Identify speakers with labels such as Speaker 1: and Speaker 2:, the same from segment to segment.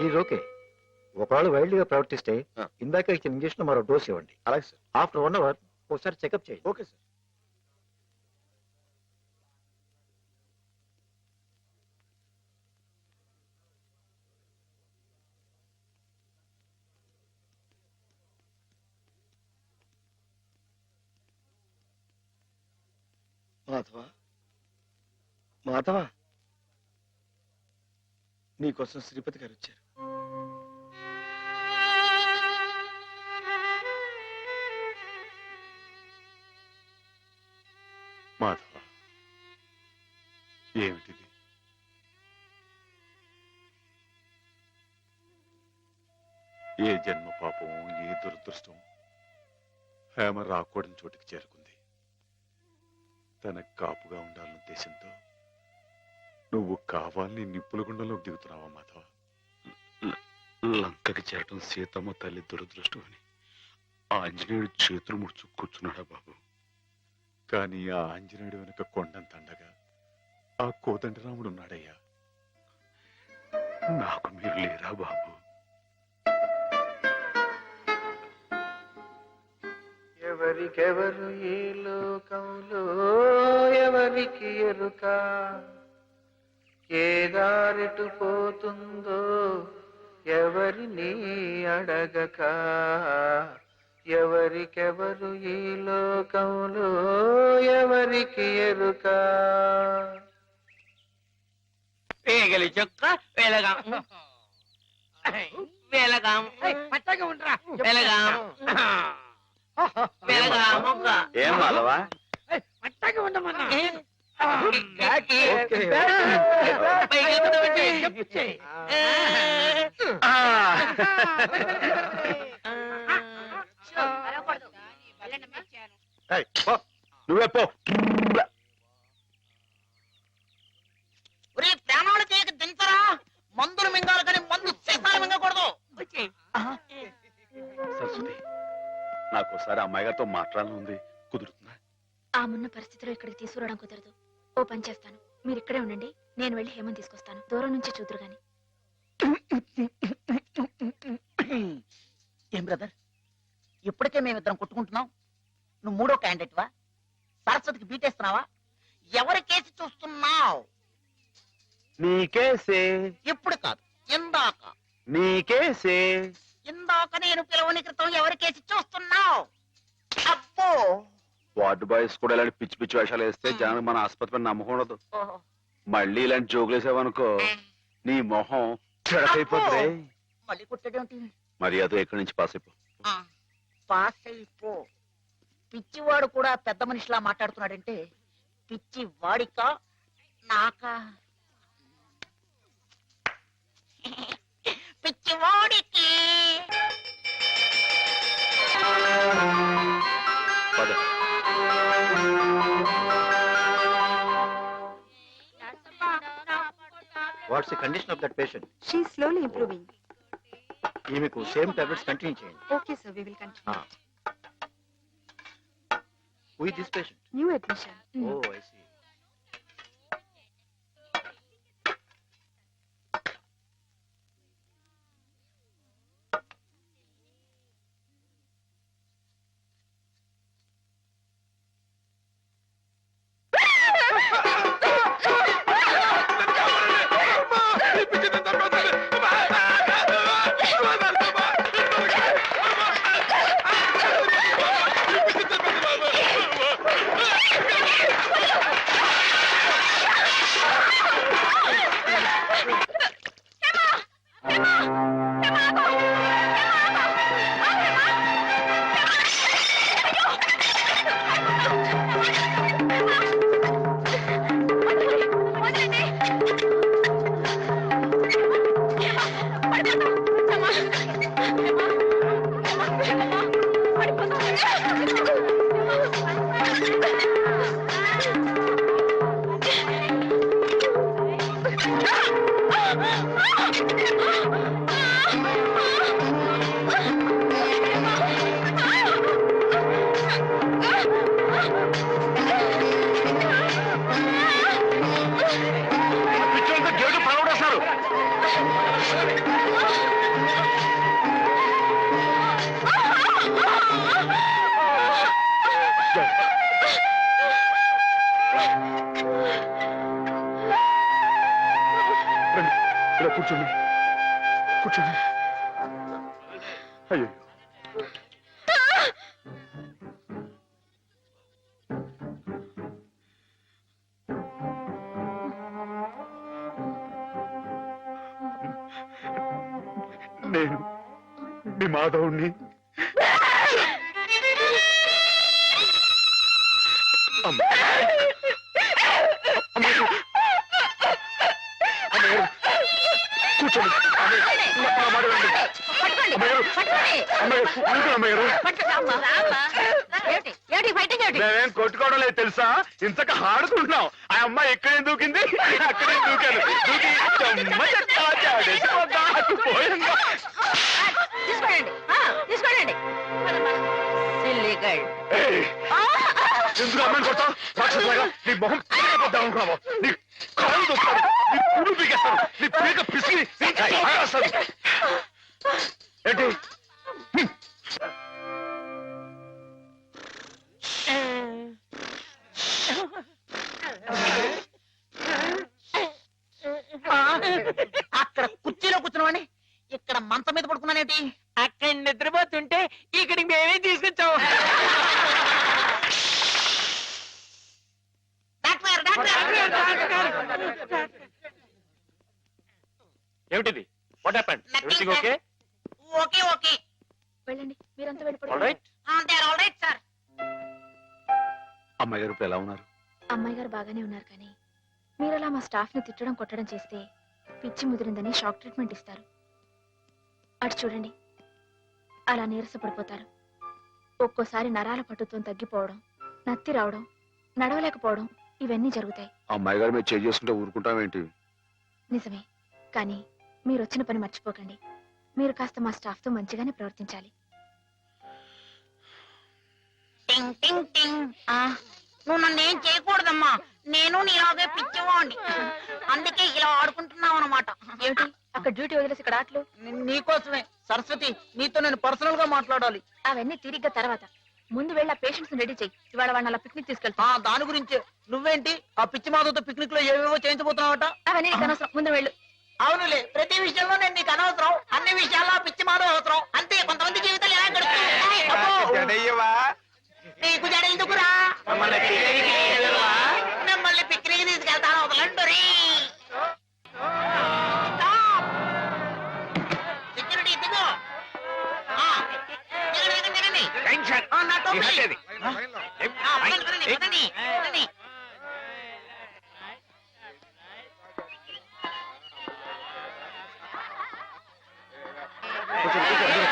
Speaker 1: Is okay. ఒకవేళ wild గా ప్రవర్తిస్తే ఇందాక ఇచ్చిన ఇంజక్షన్ మరో డోస్ ఇవ్వండి.
Speaker 2: అలాగే సార్.
Speaker 1: ఆఫ్టర్ 1 hour ఒకసారి చెకప్ చేయండి.
Speaker 2: Okay sir. మాధవ, మాధవ, నీకోసం శ్రీపతి గారు వచ్చారు.
Speaker 3: మాధవ, ఏమిటిది? ఏ జన్మ పాపం, ఏ దురదృష్టం హేమ రాకూడని చోటికి చేరుకుంది. తనకు కాపుగా ఉండాలన్న ఉద్దేశంతో నువ్వు కావాలని నిప్పుల గుండంలోకి దిగుతున్నావా మాధవ?
Speaker 4: లంకకి చేరటం సీతమ్మ తల్లి దురదృష్టం అని ఆంజనేయుడు చేతులు ముడుచు కూర్చున్నాడా బాబు?
Speaker 3: కానీ ఆ ఆంజనేయుడు వెనుక కొండంత అండగా ఆ కోదండరాముడు ఉన్నాడయ్యా.
Speaker 4: నాకు మీరు లేరా బాబు?
Speaker 5: ఎవరికెవరు ఈ లోకంలో ఎవరికి ఎరుక, ఏ దారిటు పోతుందో ఎవరిని అడగక, ఎవరికెవరు ఈ లోకంలో ఎవరికి ఎరుక.
Speaker 6: పేగలి చొక్క వెలగాం వెలగాం వెలగాం
Speaker 2: ఏం మాధవా? నువ్వే పో.
Speaker 6: ప్రాణాలు చేయక దించరా, మందులు మింగాలి కానీ మందు సీసాలు మింగకూడదు.
Speaker 4: సరస్వతి, నాకు ఒకసారి అమ్మాయి గారితో మాట్లాడాలని ఉంది, కుదురుతుందా?
Speaker 7: ఆ మున్న పరిస్థితిలో ఇక్కడికి తీసుకురావడం కుదరదు. ఓ పని చేస్తాను, మీరు ఇక్కడే ఉండండి, నేను వెళ్ళి హేమని తీసుకొస్తాను. దూరం నుంచి చూదురు గాని.
Speaker 6: ఏం బ్రదర్, ఇప్పటికే మేమిద్దరం కొట్టుకుంటున్నాం, నువ్వు మూడో క్యాండిడేట్ వా? సరస్వతికి బీటేస్తున్నావా? ఎవరి కేసు చూస్తున్నావు?
Speaker 2: నీకేసే.
Speaker 6: ఇప్పుడు కాదు, ఇందాక.
Speaker 2: నీకేసే.
Speaker 6: ఇందాక నేను పిలవని క్రితం ఎవరి కేసు చూస్తున్నావు? అబ్బో,
Speaker 4: వార్డు బాయ్స్ కూడా ఇలాంటి పిచ్చి పిచ్చి వేషాలు వేస్తే జనానికి మన ఆసుపత్రి పైన నమ్మకం ఉండదు. మళ్ళీ ఇలాంటి జోకులు వేసావనుకో నీ మొహం చెడకైపోతుంది.
Speaker 6: మళ్ళీ కుట్టడేమిటి?
Speaker 4: మరి అదో ఎక్కడి నుంచి పాస్ అయిపో.
Speaker 6: పాస్ అయిపో. పిచ్చివాడు కూడా పెద్ద మనిషిలా మాట్లాడుతున్నాడంటే పిచ్చి వాడికా నాకా? పిచ్చివాడికి.
Speaker 4: పద.
Speaker 1: What's the condition of that patient?
Speaker 7: She slowly improving.
Speaker 1: ఈమెకు సేమ్ టాబ్లెట్స్ కంటిన్యూ చేయండి.
Speaker 7: Okay sir, we will continue.
Speaker 1: Who is this patient?
Speaker 7: New admission.
Speaker 1: Oh, I see.
Speaker 2: వచ్చాడు. రండి, ఇలా కూర్చోండి కూర్చోండి. అయ్యో నేను మీ మాధవుణ్ణి. అమ్మ. అమ్మగారు. అమ్మగారు. కూర్చోండి. అమ్మగారు. అమ్మగారు. మేమేం కొట్టుకోవడం లేదు తెలుసా, ఇంతక ఆడుకుంటున్నాం. ఆ అమ్మాయి ఎక్కడే దూకింది, అక్కడే దూకాను. దూకి చెమ్మ చెత్తా చాడేసి ఒక ఆకు పోయిందా. ఏయ్, ఎందుకు అమ్మాయిని కొడతావు? రాక్షసులాగా నీ మొహం పీకపోద్దాం అనుకున్నావు. నీ కాళ్ళు దొక్కుతాను, నీ పువ్వు పీకేస్తాను, నీ పీక పిసికి ఏంటి?
Speaker 6: అక్కడ కుర్చీలో కూర్చున్నామని ఇక్కడ మంచం మీద పడుకున్నానేంటి?
Speaker 5: అక్కడ నిద్రపోతుంటే ఇక్కడికి మేమే తీసుకొచ్చావు.
Speaker 6: Doctor, doctor.
Speaker 2: ఏమిటిది? What happened? Everything okay?
Speaker 6: Okay okay.
Speaker 7: వెళ్ళండి, మీరంతా
Speaker 2: ఆల్
Speaker 7: వెళ్ళిపోండి.
Speaker 2: Right.
Speaker 6: They are all right sir.
Speaker 4: అమ్మాయి గారు ఇప్పుడు ఎలా ఉన్నారు?
Speaker 7: అమ్మాయి గారు బాగానే ఉన్నారు, కానీ మీరు అలా మా స్టాఫ్ ని తిట్టడం కొట్టడం చేస్తే పిచ్చి ముదిరిందని షాక్ ట్రీట్మెంట్ ఇస్తారు. అటు చూడండి, అలా నీరసపడిపోతారు. ఒక్కోసారి నరాల పట్టుతో తగ్గిపోవడం, నత్తి రావడం, నడవలేకపోవడం, ఇవన్నీ జరుగుతాయి.
Speaker 4: అమ్మాయి గారు మీరు చేంజ్ చేసుకుంటే ఊరుకుంటామేంటి?
Speaker 7: నిజమే, కానీ మీరు వచ్చిన పని మర్చిపోకండి. మీరు కాస్త మా స్టాఫ్ తో మంచిగానే ప్రవర్తించాలి.
Speaker 6: టింగ్ టింగ్ టింగ్. నువ్వు నన్ను ఏం చేయకూడదమ్మా, నేను నీలాగే పిచ్చివాణ్ణి. అందుకే ఇలా ఆడుకుంటున్నావు అనమాట.
Speaker 7: ఏమిటి అక్కడ డ్యూటీ వదిలేసి ఇక్కడ ఆటలు?
Speaker 6: నీకోసమే సరస్వతి, నీతో నేను పర్సనల్ గా మాట్లాడాలి.
Speaker 7: అవన్నీ తిరిగ్గా తర్వాత. ముందు వెళ్ళి ఆ పేషెంట్స్ రెడీ చెయ్యి. ఇవాళ వాళ్ళని అలా పిక్నిక్ తీసుకెళ్తా.
Speaker 6: దాని గురించి నువ్వేంటి ఆ పిచ్చి మాధవతో పిక్నిక్ లో ఏవేవో చేయించబోతున్నావట?
Speaker 7: అవన్నీ నీకు అనవసరం, ముందు వెళ్ళు.
Speaker 6: అవునులే, ప్రతి విషయంలో నేను నీకు అనవసరం, అన్ని విషయాల్లో ఆ పిచ్చి మాధవ అవసరం. అంతే, కొంతమంది జీవితాలు ఎలా గడుపుతాయి.
Speaker 2: జడయ్యవా,
Speaker 6: నీకు జడ ఎందుకురా? మిమ్మల్ని పిక్నిక్ తీసుకెళ్తాను, వదలండి. సెక్యూరిటీ దిగు. దిగండి. నా టోపీ. వదండి, వదండి, వదండి, వదండి.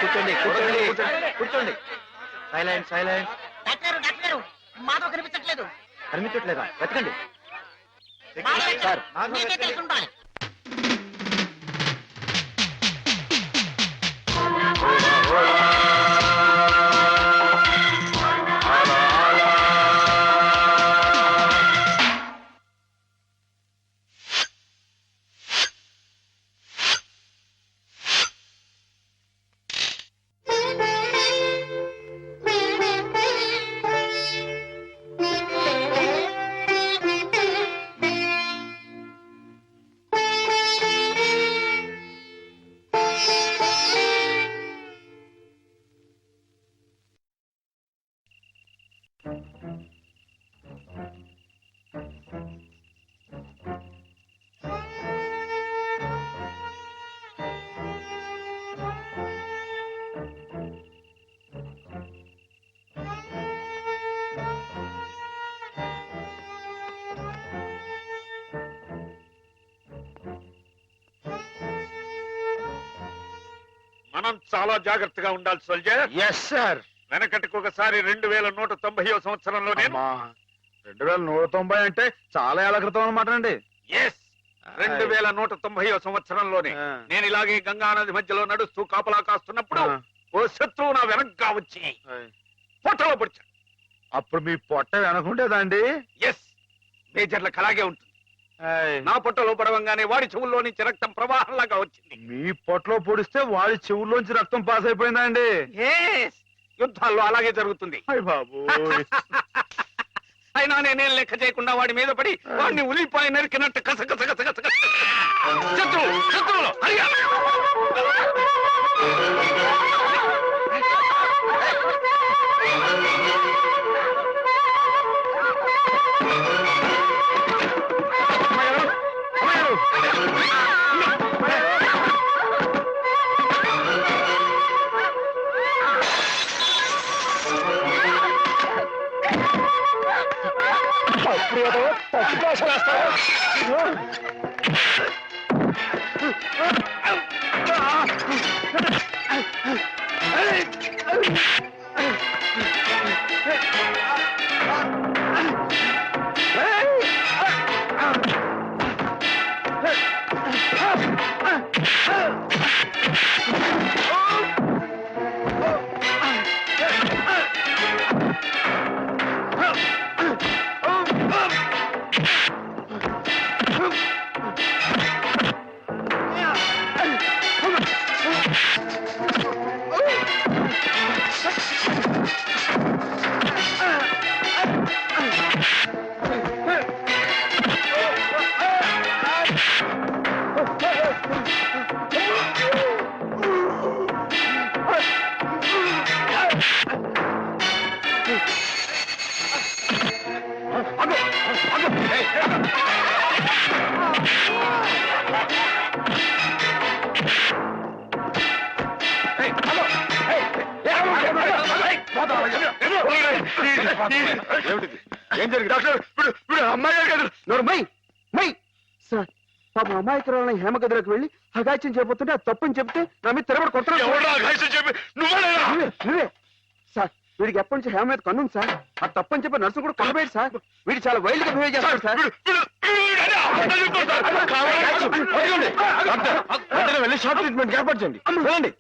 Speaker 1: కూర్చోండి కూర్చోండి కూర్చోండి. Silent silent.
Speaker 6: Doctor, doctor, Madhav కనిపించట్లేదు.
Speaker 1: కనిపించట్లేదా? వెతకండి.
Speaker 6: మాధవ్
Speaker 1: సార్,
Speaker 6: నీకే తెలుసుండాలి.
Speaker 3: మనం చాలా జాగ్రత్తగా ఉండాలి సోల్జర్.
Speaker 2: Yes sir.
Speaker 3: వెనకటికి ఒకసారి 2190వ సంవత్సరంలో నేను
Speaker 2: 2190 అంటే చాలా ఏళ్ల క్రితం అన్నమాట అండి.
Speaker 3: 2190వ సంవత్సరంలోనే నేను ఇలాగే గంగా నది మధ్యలో నడుస్తూ కాపలా కాస్తున్నప్పుడు ఓ శత్రువు నా వెనక్గా వచ్చి పొట్టలో పొడిచాడు.
Speaker 2: అప్పుడు మీ పొట్ట వెనకుండేదండి?
Speaker 3: ఎస్, మేజర్లకు అలాగే ఉంటుంది. నా పొట్టలో పడవంగానే వాడి చెవుల్లో నుంచి రక్తం ప్రవాహంలాగా వచ్చింది.
Speaker 2: మీ పొట్టలో పొడిస్తే వాడి చెవుల్లోంచి రక్తం పాస్ అయిపోయిందా అండి?
Speaker 3: యుద్ధాల్లో అలాగే జరుగుతుంది.
Speaker 2: అయ్య బాబు.
Speaker 3: అయినా నేనేం లెక్క చేయకుండా వాడి మీద పడి వాడిని ఉల్లిపాయ నరికినట్టు కస కస కస కస కస. శత్రువులు హరియా.
Speaker 2: ఏం జరిగింది డాక్టర్? అమ్మాయి గారు కాదు.
Speaker 8: మై మై సార్ పాపం అమాయకురాలని హేమగదిలోకి వెళ్ళి అగాచ్యం చేయబోతుంటే అది తప్పని చెప్తే నా మీద తిరగబడి కొడుతున్నాడు.
Speaker 2: ఎవడా అఘాయిత్యం చెప్పి
Speaker 8: నువ్వే సార్. వీడికి ఎప్పటి నుంచి హేమ మీద కన్నుంది సార్. అది తప్పని చెప్పి నర్సు కూడా కొనబేడు సార్. వీడు చాలా వైల్డ్ గా బిహేవ్ చేస్తాడు సార్.
Speaker 1: వెళ్ళి షార్ట్ ట్రీట్మెంట్ ఏర్పాటు చేయండి. వెళ్ళండి.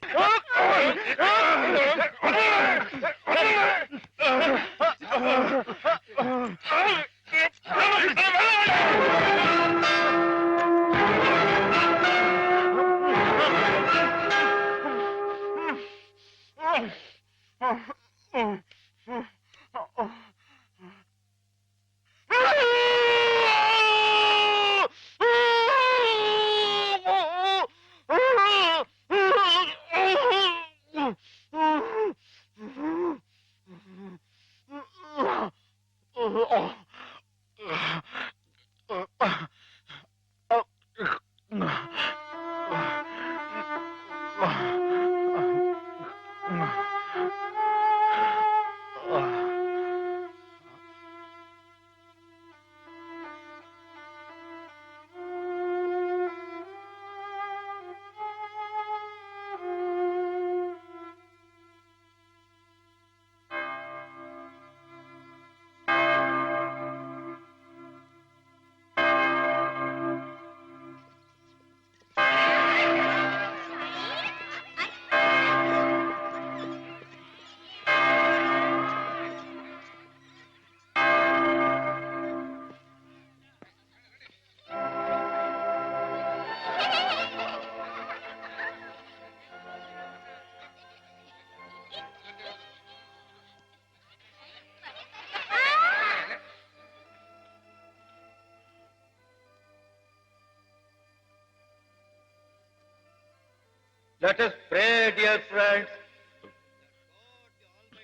Speaker 2: Let us pray, dear friends.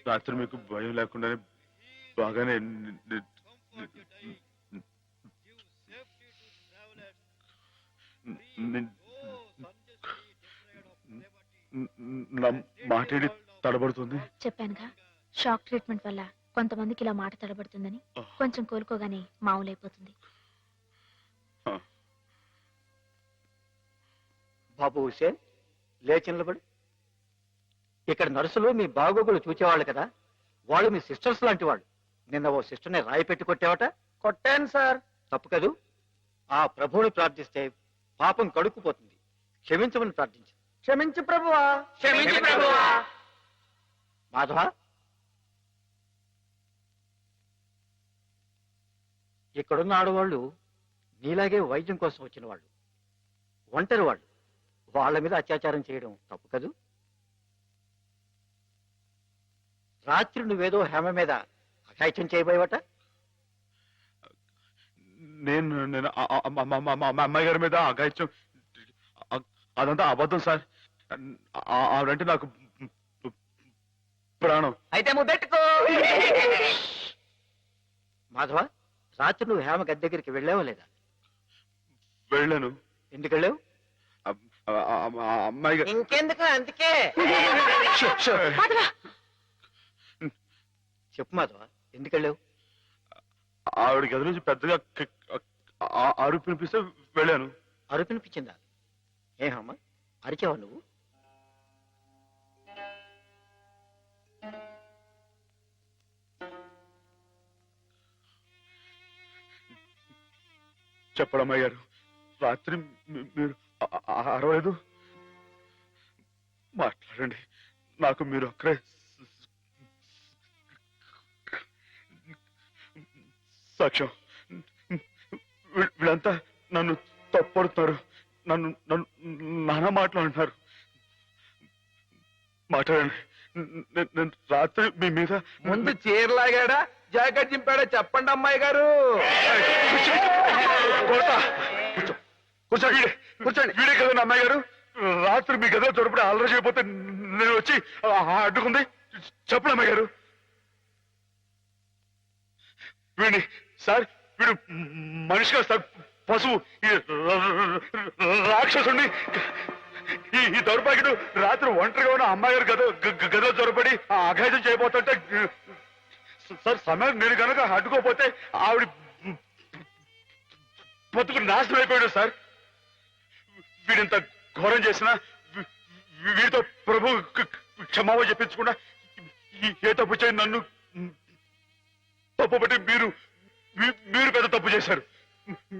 Speaker 4: రాత్రి మీకు భయం లేకుండానే బాగానే నా మాటేడి తడబడుతుంది.
Speaker 7: చెప్పానుగా షాక్ ట్రీట్మెంట్ వల్ల కొంతమందికి ఇలా మాట తడబడుతుందని. కొంచెం కోలుకోగానే మామూలైపోతుంది.
Speaker 1: బాబు హుసేన్, లేచి నిలబడు. ఇక్కడ నర్సులు మీ బాగోగులు చూచేవాళ్ళు కదా, వాళ్ళు మీ సిస్టర్స్ లాంటి వాళ్ళు. నిన్న ఓ సిస్టర్ని రాయి పెట్టి కొట్టావట.
Speaker 8: కొట్టాను సార్.
Speaker 1: తప్పు కదూ. ఆ ప్రభువుని ప్రార్థిస్తే పాపం కడుక్కుపోతుంది. క్షమించమని ప్రార్థించు.
Speaker 8: క్షమించు ప్రభువా.
Speaker 3: క్షమించు ప్రభువా.
Speaker 1: మాధవ, ఇక్కడున్న ఆడవాళ్ళు నీలాగే వైద్యం కోసం వచ్చిన వాళ్ళు, ఒంటరి వాళ్ళు. వాళ్ళ మీద అత్యాచారం చేయడం తప్పు కదూ. రాత్రి నువ్వేదో హేమ మీద అఘాయిత్యం చేయబోయేవట.
Speaker 2: నేను నేను మా అమ్మాయి గారి మీద అగాయిత్యం అదంతా అబద్ధం సార్. ఆవిడంటే నాకు ప్రాణం.
Speaker 5: అయితే ముద్దెట్టుకో.
Speaker 1: మాధవ, రాత్రి నువ్వు హేమ గది దగ్గరికి వెళ్ళావా లేదా?
Speaker 2: వెళ్ళాను.
Speaker 1: ఎందుకు వెళ్ళావు?
Speaker 2: అమ్మాయి గారు
Speaker 5: ఇంకెందుకు, అందుకే.
Speaker 1: చెప్పు మాధవ, ఎందుకు వెళ్ళావు?
Speaker 2: ఆవిడ గది నుంచి పెద్దగా అరుపు వినిపిస్తే వెళ్ళాను.
Speaker 1: అరుపినిపించిందా? ఏమమ్మా, అరిచావా నువ్వు?
Speaker 2: చెప్పడమ్మాయి గారు, రాత్రి మీరు అరవలేదు. మాట్లాడండి, నాకు మీరు అక్కడే సాక్ష్యం. వీళ్ళంతా నన్ను తప్పడుతున్నారు, నన్ను నన్ను నానా మాట్లాడుతున్నారు. మాట్లాడండి. నేను రాత్రి మీ మీద
Speaker 8: ముందు చీరలాగాడా జాకెట్ చింపాడా చెప్పండి అమ్మాయి గారు.
Speaker 2: కొడతా. కూర్చో, కూర్చోండి. వీడే కదండి అమ్మాయి గారు. రాత్రి మీ గదిలో చొరపడి అల్లరి చేయకపోతే నేను వచ్చి అడ్డుకుంది. చెప్పండి అమ్మాయి గారు. వీడిని సార్, వీడు మనిషి కాదు సార్, పశువు. ఈ రాక్షసుడిని, ఈ దౌర్భాగ్యుడు రాత్రి ఒంటరిగా ఉన్న అమ్మాయి గారు గదిలో చొరపడి అఘాయితం చేయబోతుంటే సార్, సమయం నేను కనుక అడ్డుకోపోతే ఆవిడ బతుకు నాశనం అయిపోయాడు సార్. వీడింత ఘోరం చేసినా వీడితో ప్రభు క్షమాపణ చెప్పించకుండా ఏ తప్పు చేయి నన్ను తప్పు బట్టి మీరు పెద్ద తప్పు చేశారు.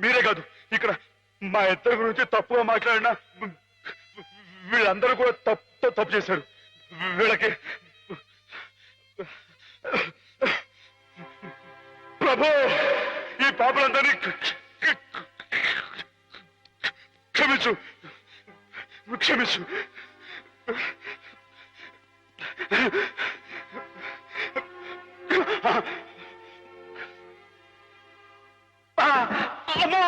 Speaker 2: మీరే కాదు, ఇక్కడ మా ఇద్దరి గురించి తప్పుగా మాట్లాడినా వీళ్ళందరూ కూడా తప్పు చేశారు. వీళ్ళకి ప్రభు ఈ పాపలందరినీ క్షమించు, క్షమించు. అమ్మా!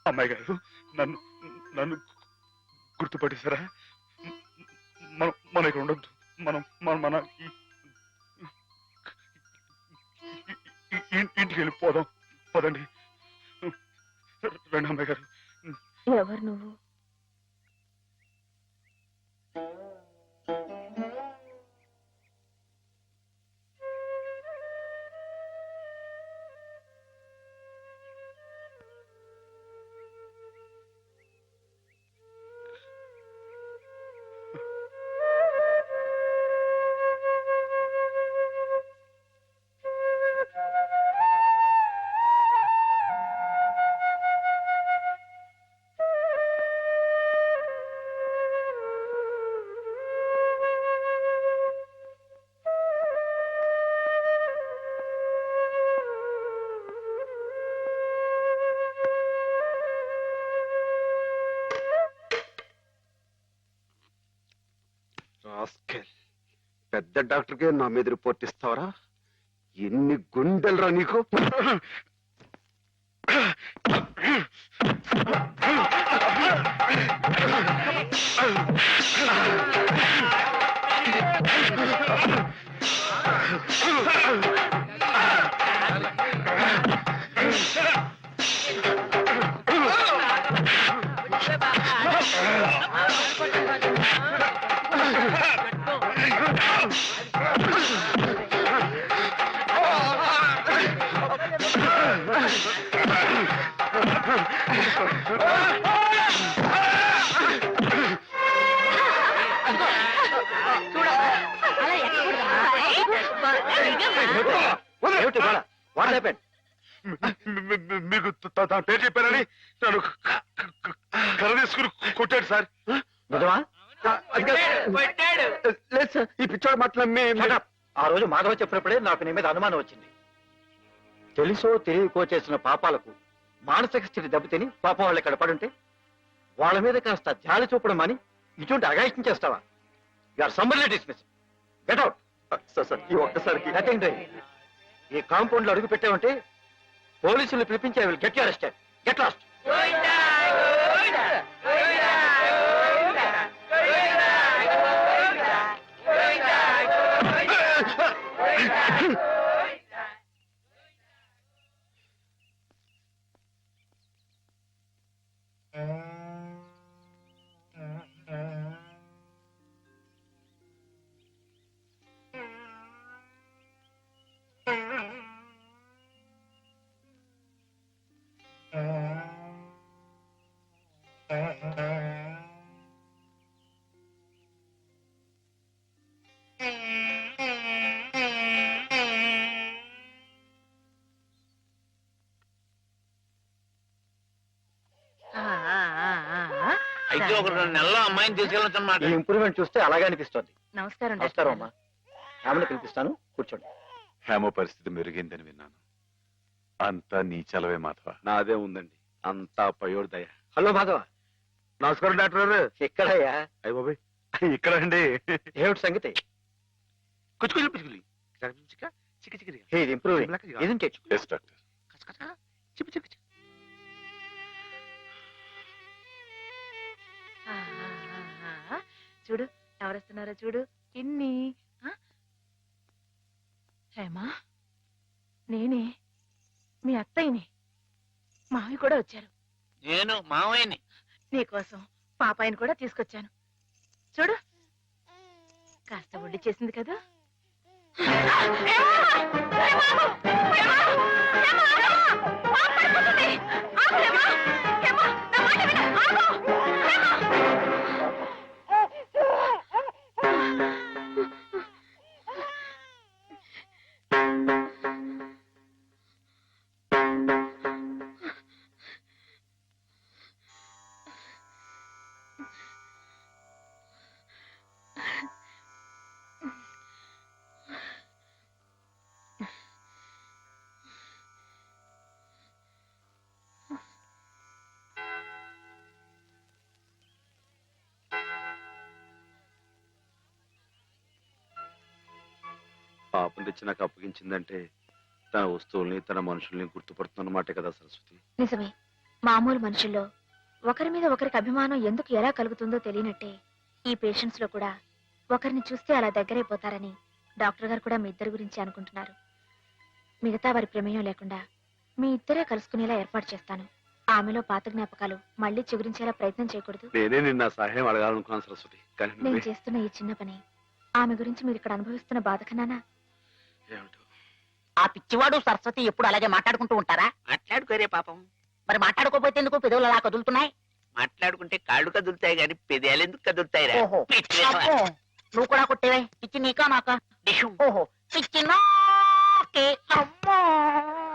Speaker 2: అమ్మాయి గారు, నన్ను నన్ను గుర్తుపట్టేశారా? మనం ఇక్కడ ఉండొద్దు. మన ఇంటికి వెళ్ళిపోదాం. పదండి, రండి అమ్మాయి గారు.
Speaker 7: ఎవరు నువ్వు?
Speaker 8: పెద్ద డాక్టర్కే నా మీద రిపోర్ట్ ఇస్తావరా? ఎన్ని గుండెలరా నీకు?
Speaker 1: ఏమిటి గోళ? What happened?
Speaker 2: మీకు తన పేరు చెప్పారని నన్ను కర్ర తీసుకుని కొట్టాడు సార్.
Speaker 1: నిజమా?
Speaker 8: లేదు సార్, ఈ పిచ్చోడు మాటలు
Speaker 1: Shut up. ఆ రోజు మాధవ చెప్పినప్పుడే నాకు నీ మీద అనుమానం వచ్చింది. తెలుసో తెలియకో చేసిన పాపాలకు మానసిక స్థితి దెబ్బతిని పాపం వాళ్ళు ఇక్కడ పడుంటే వాళ్ళ మీద కాస్త జాలి చూపడం అని ఇటువంటి అగాయిత్యం చేస్తావా? You're summarily dismiss. Get out.
Speaker 8: Sir ఈ ఒక్కసారికి
Speaker 1: నథింగ్ డూయింగ్. ఈ కాంపౌండ్ లో అడుగు పెట్టావంటే పోలీసులు పిలిపించి I will get you arrested. Get lost.
Speaker 3: అయితే ఒక 2 నెలల్లో అమ్మాయిని తీసుకెళ్ళొచ్చు
Speaker 1: ఈ
Speaker 3: అన్నమాట.
Speaker 1: ఇంప్రూవ్మెంట్ చూస్తే అలాగే అనిపిస్తుంది.
Speaker 6: నమస్కారం
Speaker 1: నమస్కారం అమ్మా. ఆమెను పిలిపిస్తాను, కూర్చోండి.
Speaker 4: హేమ పరిస్థితి మెరుగైందని విన్నాను. అంతా నీ చలవే మాధవ.
Speaker 8: నాదే ఉందండి, అంతా పయోడు దయ.
Speaker 1: హలో మాధవ.
Speaker 2: నమస్కారం డాక్టర్ గారు.
Speaker 1: ఎక్కడయ్యా?
Speaker 2: అయ్య బాబాయ్ ఇక్కడ అండి.
Speaker 1: ఏమిటి సంగతి?
Speaker 2: కుచ్చుకులు పిచ్చుకులి చిక్క చిక్కరి
Speaker 1: hey improving isn't it?
Speaker 4: Yes doctor.
Speaker 2: చిప్పు చిక్కు
Speaker 6: చూడు ఎవరొస్తున్నారో చూడు. ఇన్ని హేమా, నేనే మీ అత్తయ్యని. మావి కూడా వచ్చారు.
Speaker 3: నేను మావయ్యని.
Speaker 6: నీకోసం పాపాయిని కూడా తీసుకొచ్చాను. చూడు కాస్త ఒడ్డు చేసింది కదా.
Speaker 8: పాపం తెచ్చి నాకు అప్పగించిందంటే తన వస్తువుల్ని తన మనుషుల్ని గుర్తుపడుతున్నమాటే కదా సరస్వతి.
Speaker 7: నిజమే. మామూలు మనుషుల్లో ఒకరి మీద ఒకరికి అభిమానం ఎందుకు ఎలా కలుగుతుందో తెలియనట్టే ఈ పేషెంట్స్ లో కూడా ఒకరిని చూస్తే అలా దగ్గరైపోతారని డాక్టర్ గారు కూడా మీ ఇద్దరి గురించి అనుకుంటున్నారు. మిగతా వారి ప్రమేయం లేకుండా మీ ఇద్దరే కలుసుకునేలా ఏర్పాటు చేస్తాను. ఆమెలో పాత జ్ఞాపకాలు మళ్ళీ చిగురించేలా ప్రయత్నం చేయకూడదు.
Speaker 8: నేనే నిన్న సహాయం అడగాలనుకున్నాను సరస్వతి, కానీ
Speaker 7: నేను
Speaker 8: నువ్వే
Speaker 7: చేస్తున్న ఈ చిన్న పని ఆమె గురించి మీరు ఇక్కడ అనుభవిస్తున్న బాధ కన్నానా?
Speaker 8: ఏమిటో.
Speaker 6: ఆ పిచ్చివాడు సరస్వతి ఎప్పుడు అలాగే మాట్లాడుకుంటూ ఉంటారా?
Speaker 3: మాట్లాడుకోరే పాపం.
Speaker 6: మరి మాట్లాడుకోపోతే ఎందుకు పెదవులు అలా కదులుతున్నాయి?
Speaker 3: మాట్లాడుకుంటే కాళ్ళు కదులుతాయి గాని పెదాలు ఎందుకు కదులుతాయిరా?
Speaker 6: ఓహో
Speaker 3: పిచ్చి వేధవా.
Speaker 6: అబ్బో, నువ్వు కూడా కొట్టేవే. పిచ్చి నీకా నాకా?
Speaker 3: డిషుం.
Speaker 6: ఓహో పిచ్చి నా